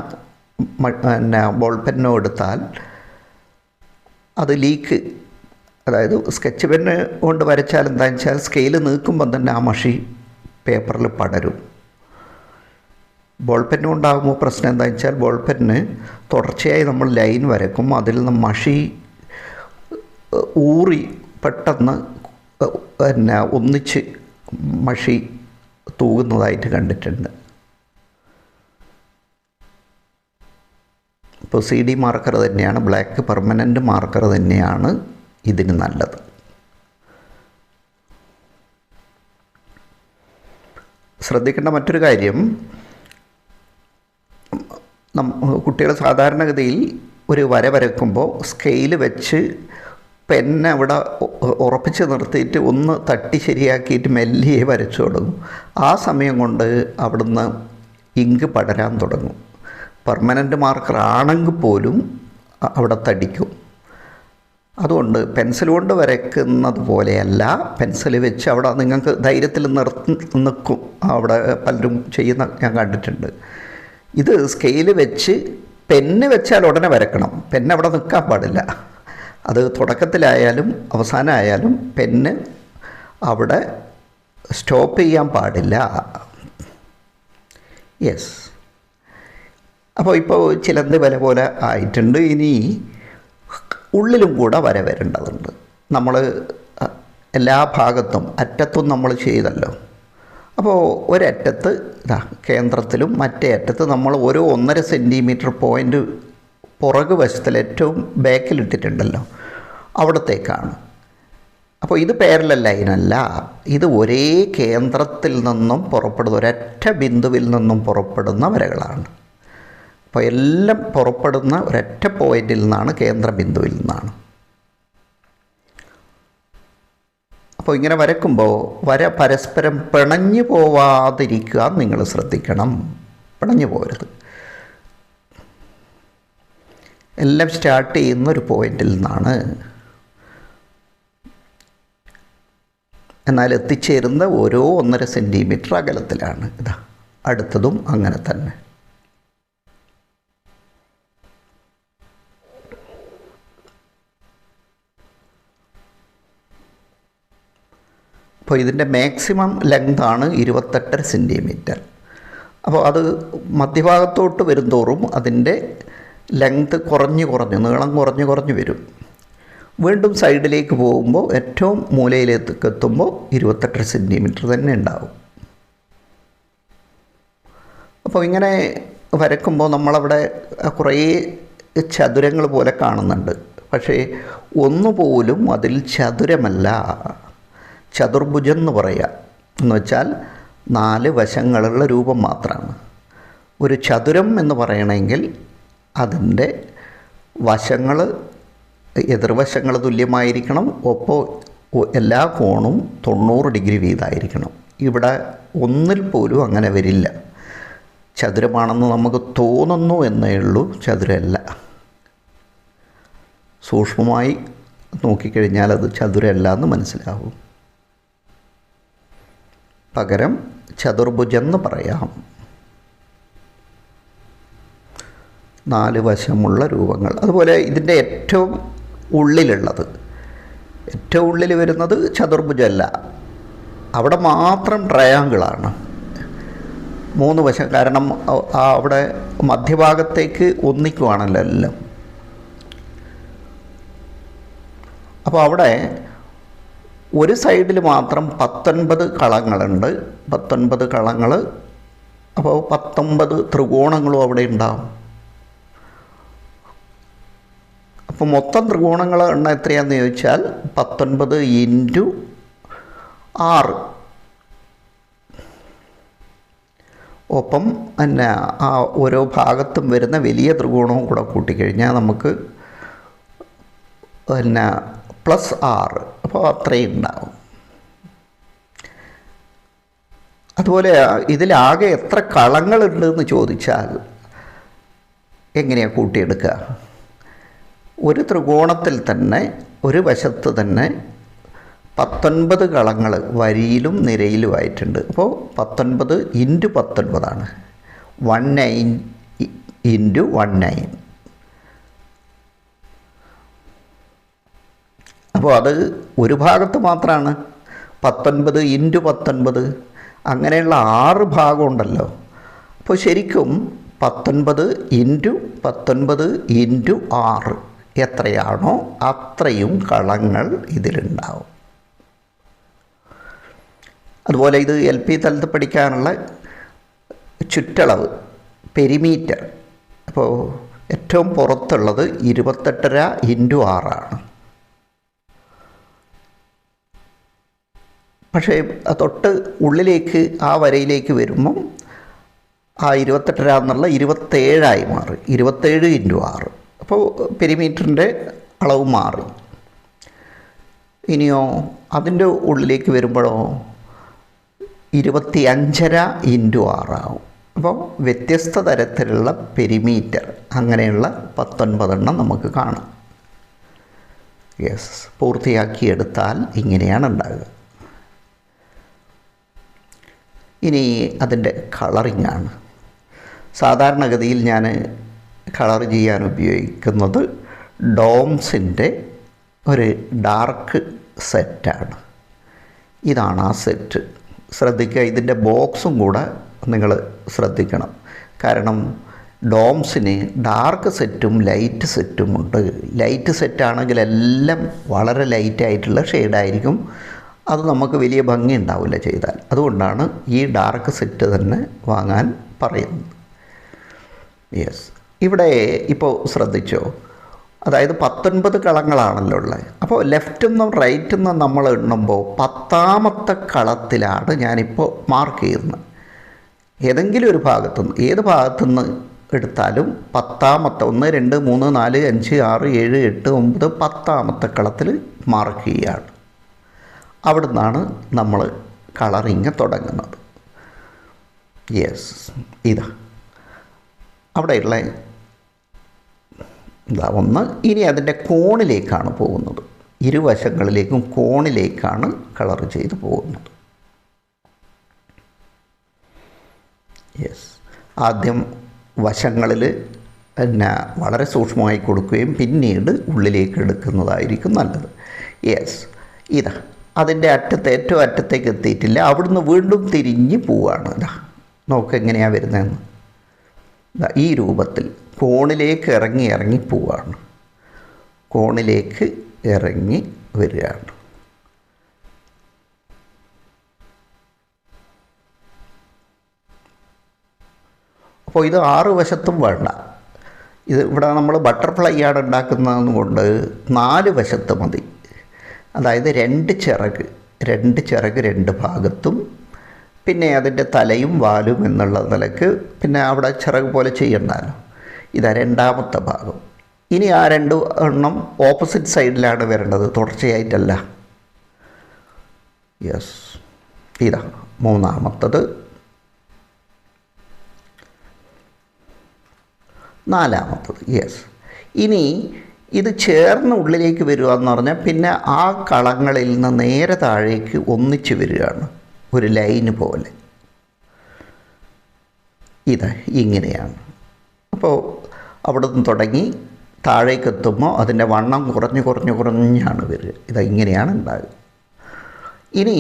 ബോൾ പെന്നോ എടുത്താൽ അത് ലീക്ക്, അതായത് സ്കെച്ച് പെന്ന് കൊണ്ട് വരച്ചാൽ എന്താണെന്ന് വെച്ചാൽ സ്കെയിൽ നീക്കുമ്പം തന്നെ ആ മഷി പേപ്പറിൽ പടരും. ബോൾ പെന്ന് കൊണ്ടാകുമ്പോൾ പ്രശ്നം എന്താണെന്ന് വെച്ചാൽ ബോൾ പെന്ന് തുടർച്ചയായി നമ്മൾ ലൈൻ വരക്കും, അതിൽ നിന്ന് മഷി ഊറി പെട്ടെന്ന് ഒന്നിച്ച് മഷി തൂകുന്നതായിട്ട് കണ്ടിട്ടുണ്ട്. ഇപ്പോൾ CD മാർക്കർ തന്നെയാണ്, ബ്ലാക്ക് പെർമനൻ്റ് മാർക്കർ തന്നെയാണ് ഇതിന് നല്ലത്. ശ്രദ്ധിക്കേണ്ട മറ്റൊരു കാര്യം, കുട്ടികൾ സാധാരണഗതിയിൽ ഒരു വര വരക്കുമ്പോൾ സ്കെയിൽ വെച്ച് പെന്ന് അവിടെ ഉറപ്പിച്ച് നിർത്തിയിട്ട് ഒന്ന് തട്ടി ശരിയാക്കിയിട്ട് മെല്ലിയെ വരച്ചു തുടങ്ങും. ആ സമയം കൊണ്ട് അവിടുന്ന് ഇങ്ക് പടരാൻ തുടങ്ങും. പെർമനൻ്റ് മാർക്കർ ആണെങ്കിൽ പോലും അവിടെ തടിക്കും. അതുകൊണ്ട് പെൻസിൽ കൊണ്ട് വരയ്ക്കുന്നത് പോലെയല്ല, പെൻസിൽ വെച്ച് അവിടെ നിങ്ങൾക്ക് ധൈര്യത്തിൽ നിൽക്കും. അവിടെ പലരും ചെയ്യുന്ന ഞാൻ കണ്ടിട്ടുണ്ട്. ഇത് സ്കെയിൽ വെച്ച് പെന്ന് വെച്ചാൽ ഉടനെ വരക്കണം. പെന്ന് അവിടെ നിൽക്കാൻ പാടില്ല. അത് തുടക്കത്തിലായാലും അവസാനമായാലും പെന്ന് അവിടെ സ്റ്റോപ്പ് ചെയ്യാൻ പാടില്ല. യെസ്. അപ്പോൾ ഇപ്പോൾ ചിലന്തി വര പോലെ ആയിട്ടുണ്ട്. ഇനി ഉള്ളിലും കൂടെ വര വരേണ്ടതുണ്ട്. നമ്മൾ എല്ലാ ഭാഗത്തും അറ്റത്തും നമ്മൾ ചെയ്തല്ലോ. അപ്പോൾ ഒരറ്റത്ത് കേന്ദ്രത്തിലും മറ്റേ അറ്റത്ത് നമ്മൾ ഓരോ 1.5 സെൻറ്റിമീറ്റർ പോയിൻ്റ് പുറകു വശത്തിൽ ഏറ്റവും ബാക്കിലിട്ടിട്ടുണ്ടല്ലോ, അവിടത്തേക്കാണ്. അപ്പോൾ ഇത് പാരലൽ ലൈനല്ല, ഇത് ഒരേ കേന്ദ്രത്തിൽ നിന്നും പുറപ്പെടുന്ന ഒരൊറ്റ ബിന്ദുവിൽ നിന്നും പുറപ്പെടുന്ന വരകളാണ്. അപ്പോൾ എല്ലാം പുറപ്പെടുന്ന ഒരൊറ്റ പോയിന്റിൽ നിന്നാണ്, കേന്ദ്രബിന്ദുവിൽ നിന്നാണ്. അപ്പോൾ ഇങ്ങനെ വരയ്ക്കുമ്പോൾ വര പരസ്പരം പിണഞ്ഞു പോവാതിരിക്കുക നിങ്ങൾ ശ്രദ്ധിക്കണം. പിണഞ്ഞു പോകരുത്. എല്ലാം സ്റ്റാർട്ട് ചെയ്യുന്ന ഒരു പോയിന്റിൽ നിന്നാണ്, എന്നാൽ എത്തിച്ചേരുന്ന ഓരോ 1.5 സെൻറ്റിമീറ്റർ അകലത്തിലാണ്. ഇതാ അടുത്തതും അങ്ങനെ തന്നെ. അപ്പോൾ ഇതിൻ്റെ മാക്സിമം ലെങ്താണ് 28 സെൻറ്റിമീറ്റർ. അപ്പോൾ അത് മധ്യഭാഗത്തോട്ട് വരുംതോറും അതിൻ്റെ ലെങ്ത് നീളം കുറഞ്ഞു വരും. വീണ്ടും സൈഡിലേക്ക് പോകുമ്പോൾ ഏറ്റവും മൂലയിലേക്ക് എത്തുമ്പോൾ 28 സെൻറ്റിമീറ്റർ തന്നെ ഉണ്ടാവും. അപ്പോൾ ഇങ്ങനെ വരയ്ക്കുമ്പോൾ നമ്മളവിടെ കുറേ ചതുരങ്ങൾ പോലെ കാണുന്നുണ്ട്. പക്ഷേ ഒന്നുപോലും അതിൽ ചതുരമല്ല, ചതുർഭുജം എന്ന് പറയുക. എന്ന് വെച്ചാൽ 4 വശങ്ങളുള്ള രൂപം മാത്രമാണ്. ഒരു ചതുരം എന്ന് പറയണമെങ്കിൽ അതിൻ്റെ വശങ്ങൾ, എതിർവശങ്ങൾ തുല്യമായിരിക്കണം. ഒപ്പം എല്ലാ കോണും 90 ഡിഗ്രി വീതമായിരിക്കണം. ഇവിടെ ഒന്നിൽ പോലും അങ്ങനെ വരില്ല. ചതുരമാണെന്ന് നമുക്ക് തോന്നുന്നു എന്നേ ഉള്ളൂ, ചതുരമല്ല. സൂക്ഷ്മമായി നോക്കിക്കഴിഞ്ഞാൽ അത് ചതുരമല്ല എന്ന് മനസ്സിലാവും. പകരം ചതുർഭുജം എന്ന് പറയാം. 4 വശമുള്ള രൂപങ്ങൾ. അതുപോലെ ഇതിൻ്റെ ഏറ്റവും ഉള്ളിൽ വരുന്നത് ചതുർഭുജമല്ല, അവിടെ മാത്രം ട്രയാങ്കിളാണ്. 3 വശം. കാരണം അവിടെ മധ്യഭാഗത്തേക്ക് ഒന്നിക്കുവാണല്ലോ എല്ലാം. അപ്പോൾ അവിടെ ഒരു സൈഡിൽ മാത്രം 19 കളങ്ങളുണ്ട്. 19 കളങ്ങൾ. അപ്പോൾ 19 ത്രികോണങ്ങളും അവിടെ ഉണ്ടാവും. അപ്പോൾ മൊത്തം ത്രികോണങ്ങൾ എണ്ണം എത്രയാണെന്ന് ചോദിച്ചാൽ 19 × 6. ഒപ്പം പിന്നെ ആ ഓരോ ഭാഗത്തും വരുന്ന വലിയ ത്രികോണവും കൂടെ കൂട്ടിക്കഴിഞ്ഞാൽ നമുക്ക് പിന്നെ +6. അപ്പോൾ അത്രയും ഉണ്ടാവും. അതുപോലെ ഇതിലാകെ എത്ര കളങ്ങളുണ്ടെന്ന് ചോദിച്ചാൽ എങ്ങനെയാണ് കൂട്ടിയെടുക്കുക? ഒരു ത്രികോണത്തിൽ തന്നെ ഒരു വശത്ത് തന്നെ 19 കളങ്ങൾ വരിയിലും നിരയിലുമായിട്ടുണ്ട്. അപ്പോൾ 19 × 19 19 × 19. അപ്പോൾ അത് ഒരു ഭാഗത്ത് മാത്രമാണ് 19 × 19. അങ്ങനെയുള്ള 6 ഭാഗമുണ്ടല്ലോ. അപ്പോൾ ശരിക്കും 19 × 19 × 6 എത്രയാണോ അത്രയും കളങ്ങൾ ഇതിലുണ്ടാവും. അതുപോലെ ഇത് LP തലത്ത് പഠിക്കാനുള്ള ചുറ്റളവ്, പെരിമീറ്റർ. അപ്പോൾ ഏറ്റവും പുറത്തുള്ളത് 28.5 × 6. പക്ഷേ തൊട്ട് ഉള്ളിലേക്ക് ആ വരയിലേക്ക് വരുമ്പം ആ 28.5 എന്നുള്ള 27 മാറി. 27 × 6. അപ്പോൾ പെരിമീറ്ററിൻ്റെ അളവ് മാറി. ഇനിയോ അതിൻ്റെ ഉള്ളിലേക്ക് വരുമ്പോഴോ 25.5 × 6 ആവും. അപ്പോൾ വ്യത്യസ്ത തരത്തിലുള്ള പെരിമീറ്റർ, അങ്ങനെയുള്ള 19 നമുക്ക് കാണാം. പൂർത്തിയാക്കിയെടുത്താൽ ഇങ്ങനെയാണ് ഉണ്ടാകുക. ഇനി അതിൻ്റെ കളറിങ്ങാണ്. സാധാരണഗതിയിൽ ഞാൻ കളർ ചെയ്യാൻ ഉപയോഗിക്കുന്നത് ഡോംസിൻ്റെ ഒരു ഡാർക്ക് സെറ്റാണ്. ഇതാണ് ആ സെറ്റ്. ശ്രദ്ധിക്കുക, ഇതിൻ്റെ ബോക്സും കൂടെ നിങ്ങൾ ശ്രദ്ധിക്കണം. കാരണം ഡോംസിന് ഡാർക്ക് സെറ്റും ലൈറ്റ് സെറ്റും ഉണ്ട്. ലൈറ്റ് സെറ്റാണെങ്കിൽ എല്ലാം വളരെ ലൈറ്റായിട്ടുള്ള ഷെയ്ഡായിരിക്കും. അത് നമുക്ക് വലിയ ഭംഗി ഉണ്ടാവില്ല ചെയ്താൽ. അതുകൊണ്ടാണ് ഈ ഡാർക്ക് സെറ്റ് തന്നെ വാങ്ങാൻ പറയുന്നത്. ഇവിടെ ഇപ്പോൾ ശ്രദ്ധിച്ചോ, അതായത് 19 കളങ്ങളാണല്ലോ ഉള്ളത്. അപ്പോൾ ലെഫ്റ്റിൽ നിന്നും റൈറ്റിൽ നിന്നും നമ്മൾ എണ്ണുമ്പോൾ 10ാമത്തെ കളത്തിലാണ് ഞാനിപ്പോൾ മാർക്ക് ചെയ്യുന്നത്. ഏതെങ്കിലും ഒരു ഭാഗത്തുനിന്ന്, ഏത് ഭാഗത്തുനിന്ന് എടുത്താലും 10ാമത്തെ 1 2 3 4 5 6 7 8 9 10ാമത്തെ കളത്തിൽ മാർക്ക് ചെയ്യുകയാണ്. അവിടെ നിന്നാണ് നമ്മൾ കളറിങ് തുടങ്ങുന്നത്. യെസ്, ഇതാ അവിടെയുള്ള ഇതാ ഒന്ന്. ഇനി അതിൻ്റെ കോണിലേക്കാണ് പോകുന്നത്. ഇരുവശങ്ങളിലേക്കും കോണിലേക്കാണ് കളർ ചെയ്ത് പോകുന്നത്. യെസ്, ആദ്യം വശങ്ങളിൽ പിന്നെ വളരെ സൂക്ഷ്മമായി കൊടുക്കുകയും പിന്നീട് ഉള്ളിലേക്ക് എടുക്കുന്നതായിരിക്കും നല്ലത്. യെസ്, ഇതാ അതിൻ്റെ അറ്റത്ത് ഏറ്റവും അറ്റത്തേക്ക് എത്തിയിട്ടില്ല. അവിടുന്ന് വീണ്ടും തിരിഞ്ഞ് പോവുകയാണ്. ഇതാ നോക്ക് എങ്ങനെയാണ് വരുന്നതെന്ന്. ഇതാ ഈ രൂപത്തിൽ കോണിലേക്ക് ഇറങ്ങി പോവുകയാണ്. കോണിലേക്ക് ഇറങ്ങി വരികയാണ്. അപ്പോൾ ഇത് 6 വശത്തും വേണ്ട. ഇത് ഇവിടെ നമ്മൾ ബട്ടർഫ്ലൈ ആണ് ഉണ്ടാക്കുന്നതെന്ന് കൊണ്ട് 4 വശത്ത് മതി. അതായത് 2 ചിറക് 2 ഭാഗത്തും, പിന്നെ അതിൻ്റെ തലയും വാലും എന്നുള്ള നിലക്ക്, പിന്നെ അവിടെ ചിറക് പോലെ ചെയ്യണ്ടല്ലോ. ഇതാ 2ാമത്തെ ഭാഗം. ഇനി ആ 2 എണ്ണം ഓപ്പോസിറ്റ് സൈഡിലാണ് വരേണ്ടത്, തുടർച്ചയായിട്ടല്ല. യെസ്, ഇതാ 3ാമത്തത്, 4ാമത്തത്. യെസ്, ഇനി ഇത് ചേർന്ന് ഉള്ളിലേക്ക് വരിക എന്ന് പറഞ്ഞാൽ പിന്നെ ആ കളങ്ങളിൽ നിന്ന് നേരെ താഴേക്ക് ഒന്നിച്ച് വരികയാണ്, ഒരു ലൈന് പോലെ. ഇത് ഇങ്ങനെയാണ്. അപ്പോൾ അവിടെ നിന്ന് തുടങ്ങി താഴേക്ക് എത്തുമ്പോൾ അതിൻ്റെ വണ്ണം കുറഞ്ഞാണ് വരിക. ഇങ്ങനെയാണ് ഉണ്ടാകുക. ഇനി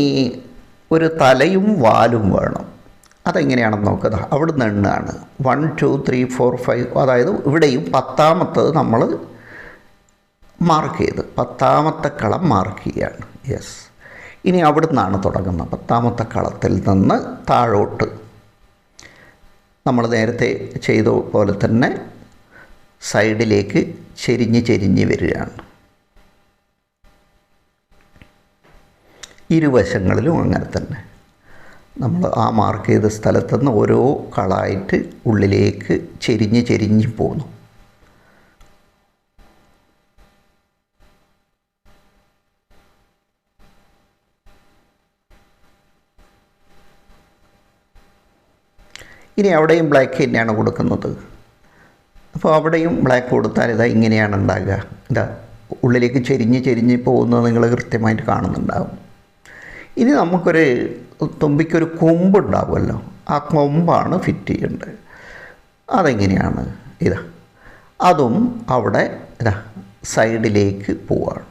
ഒരു തലയും വാലും വേണം. അതെങ്ങനെയാണെന്ന് നോക്കുക. അവിടെ നിന്ന് എണ്ണാണ് 1 2 3 4 5. അതായത് ഇവിടെയും 10ാമത്തത് നമ്മൾ മാർക്ക് ചെയ്ത് 10ാമത്തെ കളം മാർക്ക് ചെയ്യുകയാണ്. യെസ്, ഇനി അവിടെ നിന്നാണ് തുടങ്ങുന്നത്. 10ാമത്തെ കളത്തിൽ നിന്ന് താഴോട്ട് നമ്മൾ നേരത്തെ ചെയ്ത പോലെ തന്നെ സൈഡിലേക്ക് ചെരിഞ്ഞ് വരികയാണ്. ഇരുവശങ്ങളിലും അങ്ങനെ തന്നെ നമ്മൾ ആ മാർക്ക് ചെയ്ത സ്ഥലത്തുനിന്ന് ഓരോ കളായിട്ട് ഉള്ളിലേക്ക് ചെരിഞ്ഞ് പോകുന്നു. ഇനി അവിടെയും ബ്ലാക്ക് തന്നെയാണ് കൊടുക്കുന്നത്. അപ്പോൾ അവിടെയും ബ്ലാക്ക് കൊടുത്താൽ ഇങ്ങനെയാണ് ഉണ്ടാകുക. ഉള്ളിലേക്ക് ചെരിഞ്ഞ് പോകുന്നത് നിങ്ങൾ കൃത്യമായിട്ട് കാണുന്നുണ്ടാകും. ഇനി നമുക്കൊരു തുമ്പിക്കൊരു കൊമ്പുണ്ടാവുമല്ലോ, ആ കൊമ്പാണ് ഫിറ്റ് ചെയ്യേണ്ടത്. അതെങ്ങനെയാണ്? അതും അവിടെ സൈഡിലേക്ക് പോവുകയാണ്.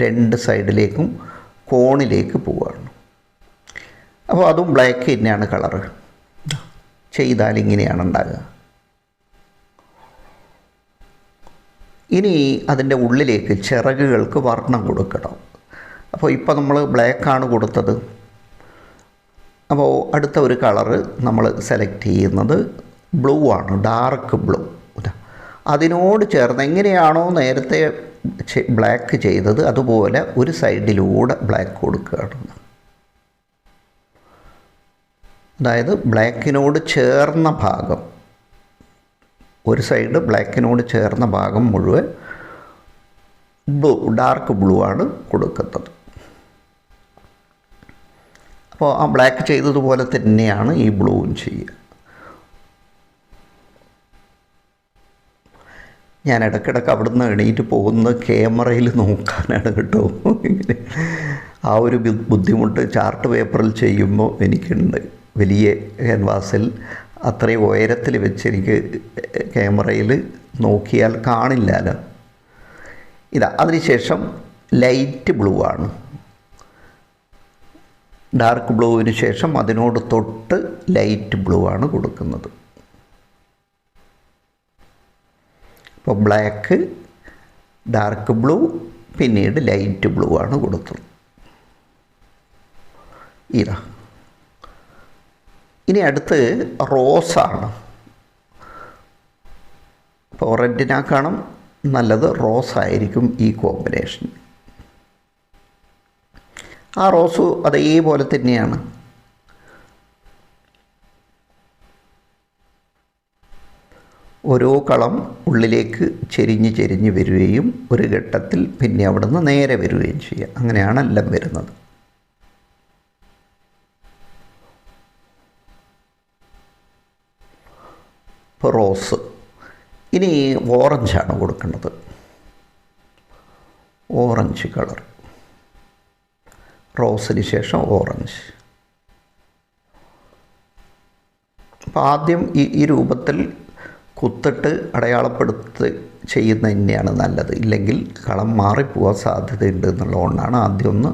2 സൈഡിലേക്കും കോണിലേക്ക് പോവുകയാണ്. അപ്പോൾ അതും ബ്ലാക്ക് തന്നെയാണ് കളറ്. ചെയ്താൽ ഇങ്ങനെയാണ് ഉണ്ടാകുക. ഇനി അതിൻ്റെ ഉള്ളിലേക്ക് ചിറകുകൾക്ക് വർണ്ണം കൊടുക്കണം. അപ്പോൾ ഇപ്പോൾ നമ്മൾ ബ്ലാക്കാണ് കൊടുത്തത്. അപ്പോൾ അടുത്ത ഒരു കളറ് നമ്മൾ സെലക്ട് ചെയ്യുന്നത് ബ്ലൂ ആണ്, ഡാർക്ക് ബ്ലൂ. അതിനോട് ചേർന്ന് എങ്ങനെയാണോ നേരത്തെ ബ്ലാക്ക് ചെയ്തത് അതുപോലെ ഒരു സൈഡിലൂടെ ബ്ലാക്ക് കൊടുക്കുകയാണ്. അതായത് ബ്ലാക്കിനോട് ചേർന്ന ഭാഗം, ഒരു സൈഡ് ബ്ലാക്കിനോട് ചേർന്ന ഭാഗം മുഴുവൻ ബ്ലൂ, ഡാർക്ക് ബ്ലൂ ആണ് കൊടുക്കുന്നത്. അപ്പോൾ ആ ബ്ലാക്ക് ചെയ്തതുപോലെ തന്നെയാണ് ഈ ബ്ലൂവും ചെയ്യുക. ഞാൻ ഇടയ്ക്കിടയ്ക്ക് അവിടെ നിന്ന് എണീറ്റ് പോകുന്നത് ക്യാമറയിൽ നോക്കാനാണ് കേട്ടോ. ആ ഒരു ബുദ്ധിമുട്ട് ചാർട്ട് പേപ്പറിൽ ചെയ്യുമ്പോൾ എനിക്കുണ്ട്. വലിയ ക്യാൻവാസിൽ അത്രയും ഉയരത്തിൽ വെച്ച് എനിക്ക് ക്യാമറയിൽ നോക്കിയാൽ കാണില്ലല്ലോ. അതിനുശേഷം ലൈറ്റ് ബ്ലൂ ആണ്. ഡാർക്ക് ബ്ലൂവിന് ശേഷം അതിനോട് തൊട്ട് ലൈറ്റ് ബ്ലൂ ആണ് കൊടുക്കുന്നത്. അപ്പോൾ ബ്ലാക്ക്, ഡാർക്ക് ബ്ലൂ, പിന്നീട് ലൈറ്റ് ബ്ലൂ ആണ് കൊടുത്തത്. ഇനി അടുത്ത് റോസാണ്. അപ്പോൾ റെഡിനേക്കാളും നല്ലത് റോസായിരിക്കും ഈ കോമ്പിനേഷൻ. ആ റോസ് അതേപോലെ തന്നെയാണ്. ഓരോ കളം ഉള്ളിലേക്ക് ചെരിഞ്ഞ് ചെരിഞ്ഞ് വരികയും ഒരു ഘട്ടത്തിൽ പിന്നെ അവിടുന്ന് നേരെ വരികയും ചെയ്യുക. അങ്ങനെയാണ് എല്ലാം വരുന്നത്. ഇപ്പോൾ റോസ്, ഇനി ഓറഞ്ചാണ് കൊടുക്കുന്നത്. ഓറഞ്ച് കളർ, റോസിന് ശേഷം ഓറഞ്ച്. അപ്പോൾ ആദ്യം ഈ രൂപത്തിൽ കുത്തിട്ട് അടയാളപ്പെടുത്തി ചെയ്യുന്നത് തന്നെയാണ് നല്ലത്. ഇല്ലെങ്കിൽ കളം മാറിപ്പോകാൻ സാധ്യതയുണ്ട് എന്നുള്ളതുകൊണ്ടാണ് ആദ്യം ഒന്ന്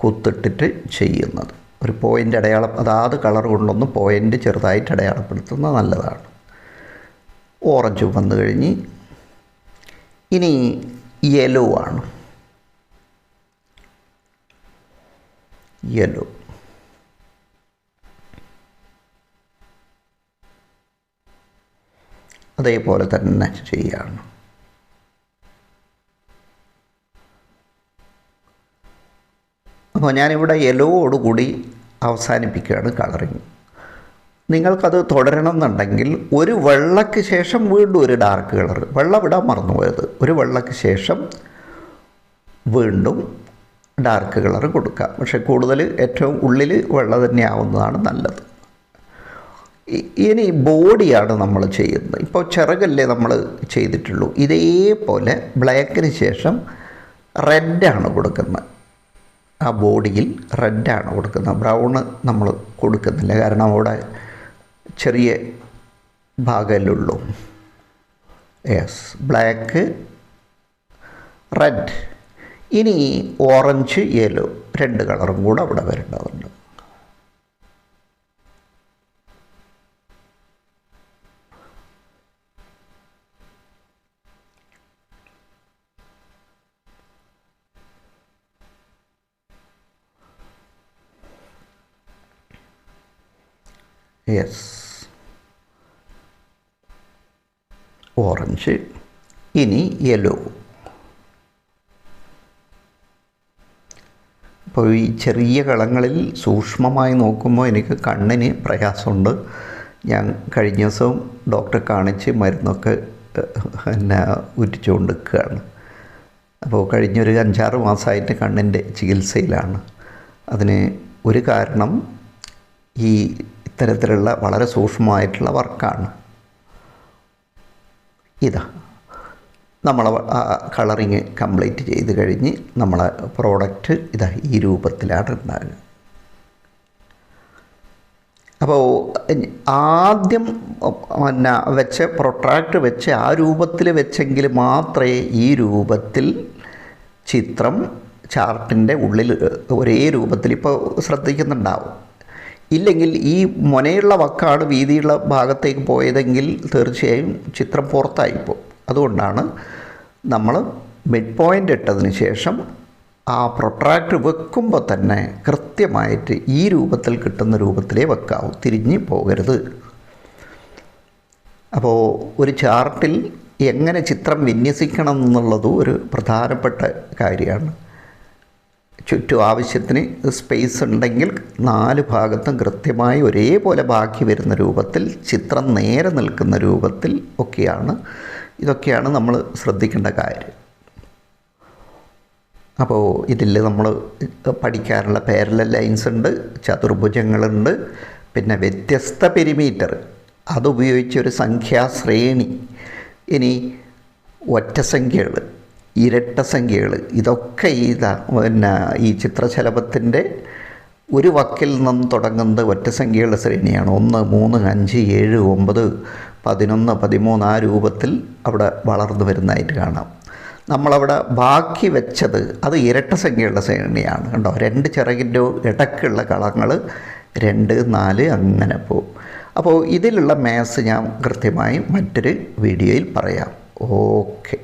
കുത്തിട്ടിട്ട് ചെയ്യുന്നത്. ഒരു പോയിൻ്റ് അടയാളം, അതാത് കളർ കൊണ്ടൊന്ന് പോയിൻ്റ് ചെറുതായിട്ട് അടയാളപ്പെടുത്തുന്നത് നല്ലതാണ്. ഓറഞ്ച് വന്നു കഴിഞ്ഞ് ഇനി യെല്ലോ ആണ്. യെല്ലോ, അതേപോലെ തന്നെ ചെയ്യാണ്. അപ്പോൾ ഞാനിവിടെ യെല്ലോയോടുകൂടി അവസാനിപ്പിക്കുകയാണ് കളറിങ്. നിങ്ങൾക്കത് തുടരണം എന്നുണ്ടെങ്കിൽ ഒരു വെള്ളയ്ക്ക് ശേഷം വീണ്ടും ഒരു ഡാർക്ക് കളർ, വെള്ളം ഇടാൻ മറന്നുപോയത്, ഒരു വെള്ളയ്ക്ക് ശേഷം വീണ്ടും ഡാർക്ക് കളർ കൊടുക്കാം. പക്ഷേ കൂടുതൽ ഏറ്റവും ഉള്ളിൽ വെള്ള തന്നെ ആവുന്നതാണ് നല്ലത്. ഇനി ബോഡിയാണ് നമ്മൾ ചെയ്യുന്നത്. ഇപ്പോൾ ചിറകല്ലേ നമ്മൾ ചെയ്തിട്ടുള്ളൂ. ഇതേപോലെ ബ്ലാക്കിന് ശേഷം റെഡാണ് കൊടുക്കുന്നത്. ആ ബോഡിയിൽ റെഡാണ് കൊടുക്കുന്നത്. ബ്രൗണ് നമ്മൾ കൊടുക്കുന്നില്ല, കാരണം അവിടെ ചെറിയ ഭാഗമല്ലുള്ളൂ. Yes, black, red. ഇനി ഓറഞ്ച്, യെല്ലോ, രണ്ട് കളറും കൂടെ അവിടെ വരേണ്ടതുണ്ട്. Yes, orange. ഇനി യെല്ലോ. അപ്പോൾ ഈ ചെറിയ കളങ്ങളിൽ സൂക്ഷ്മമായി നോക്കുമ്പോൾ എനിക്ക് കണ്ണിന് പ്രയാസമുണ്ട്. ഞാൻ കഴിഞ്ഞ ദിവസവും ഡോക്ടറെ കാണിച്ച് മരുന്നൊക്കെ പിന്നെ ഉറ്റിച്ചുകൊണ്ട് നിൽക്കുകയാണ്. അപ്പോൾ കഴിഞ്ഞൊരു 5-6 മാസമായിട്ട് കണ്ണിൻ്റെ ചികിത്സയിലാണ്. അതിന് ഒരു കാരണം ഈ ഇത്തരത്തിലുള്ള വളരെ സൂക്ഷ്മമായിട്ടുള്ള വർക്കാണ്. ഇതാ നമ്മൾ കളറിങ് കംപ്ലീറ്റ് ചെയ്ത് കഴിഞ്ഞ് നമ്മളെ പ്രോഡക്റ്റ് ഇതാ ഈ രൂപത്തിലാണ് ഉണ്ടാകുക. അപ്പോൾ ആദ്യം പിന്നെ വെച്ച് പ്രൊട്രാക്ട് വെച്ച് ആ രൂപത്തിൽ വെച്ചെങ്കിൽ മാത്രമേ ഈ രൂപത്തിൽ ചിത്രം ചാർട്ടിൻ്റെ ഉള്ളിൽ ഒരേ രൂപത്തിൽ ഇപ്പോൾ ശ്രദ്ധിക്കുന്നുണ്ടാവും. ഇല്ലെങ്കിൽ ഈ മുനയുള്ള വക്കാണ് വീതിയുള്ള ഭാഗത്തേക്ക് പോയതെങ്കിൽ തീർച്ചയായും ചിത്രം പുറത്തായിപ്പോവും. അതുകൊണ്ടാണ് നമ്മൾ മിഡ് പോയിൻ്റ് ഇട്ടതിന് ശേഷം ആ പ്രൊട്രാക്ട് വെക്കുമ്പോൾ തന്നെ കൃത്യമായിട്ട് ഈ രൂപത്തിൽ കിട്ടുന്ന രൂപത്തിലേ വെക്കാവൂ, തിരിഞ്ഞ് പോകരുത്. അപ്പോൾ ഒരു ചാർട്ടിൽ എങ്ങനെ ചിത്രം വിന്യസിക്കണം എന്നുള്ളതും ഒരു പ്രധാനപ്പെട്ട കാര്യമാണ്. ചുറ്റും ആവശ്യത്തിന് സ്പേസ് ഉണ്ടെങ്കിൽ 4 ഭാഗത്തും കൃത്യമായി ഒരേപോലെ ബാക്കി വരുന്ന രൂപത്തിൽ, ചിത്രം നേരെ നിൽക്കുന്ന രൂപത്തിൽ ഇതൊക്കെയാണ് നമ്മൾ ശ്രദ്ധിക്കേണ്ട കാര്യം. അപ്പോൾ ഇതിൽ നമ്മൾ പഠിക്കാനുള്ള പാരലൽ ലൈൻസ് ഉണ്ട്, ചതുർഭുജങ്ങളുണ്ട്, പിന്നെ വ്യത്യസ്ത പെരിമീറ്റർ, അതുപയോഗിച്ചൊരു സംഖ്യാശ്രേണി, ഇനി ഒറ്റസംഖ്യകൾ, ഇരട്ട സംഖ്യകൾ, ഇതൊക്കെ പിന്നെ ഈ ചിത്രശലഭത്തിൻ്റെ ഒരു വക്കിൽ നിന്ന് തുടങ്ങുന്നത് ഒറ്റസംഖ്യകളുടെ ശ്രേണിയാണ്. 1, 3, 5, 7, 9, 11, 13 ആ രൂപത്തിൽ അവിടെ വളർന്നു വരുന്നതായിട്ട് കാണാം. നമ്മളവിടെ ബാക്കി വെച്ചത് അത് ഇരട്ട സംഖ്യകളുടെ ശ്രേണിയാണ്. കണ്ടോ, 2 ചിറകിൻ്റെ ഇടയ്ക്കുള്ള കളങ്ങൾ 2, 4 അങ്ങനെ പോവും. അപ്പോൾ ഇതിലുള്ള മാത്സ് ഞാൻ കൃത്യമായി മറ്റൊരു വീഡിയോയിൽ പറയാം. ഓക്കെ.